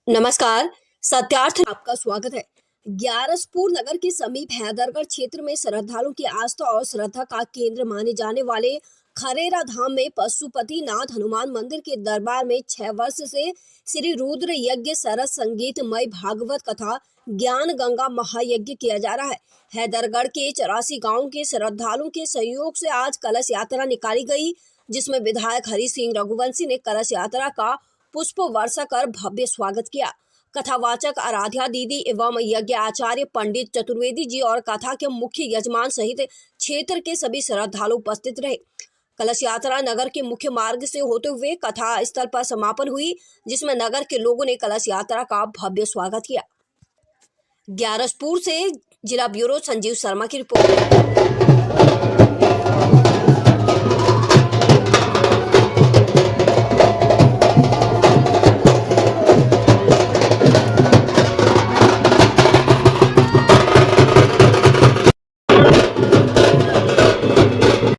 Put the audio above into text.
नमस्कार। सत्यार्थ में आपका स्वागत है। ग्यारसपुर नगर के समीप हैदरगढ़ क्षेत्र में श्रद्धालुओं की आस्था और श्रद्धा का केंद्र माने जाने वाले खरेरा धाम में पशुपतिनाथ हनुमान मंदिर के दरबार में 6 वर्ष से श्री रुद्र यज्ञ सरस संगीतमय भागवत कथा ज्ञान गंगा महायज्ञ किया जा रहा है। हैदरगढ़ के 84 गांव के श्रद्धालुओं के सहयोग से आज कलश यात्रा निकाली गई, जिसमें विधायक हरि सिंह रघुवंशी ने कलश यात्रा का पुष्प वर्षा कर भव्य स्वागत किया। कथावाचक आराध्या दीदी एवं यज्ञ आचार्य पंडित चतुर्वेदी जी और कथा के मुख्य यजमान सहित क्षेत्र के सभी श्रद्धालु उपस्थित रहे। कलश यात्रा नगर के मुख्य मार्ग से होते हुए कथा स्थल पर समापन हुई, जिसमें नगर के लोगों ने कलश यात्रा का भव्य स्वागत किया। ग्यारसपुर से जिला ब्यूरो संजीव शर्मा की रिपोर्ट।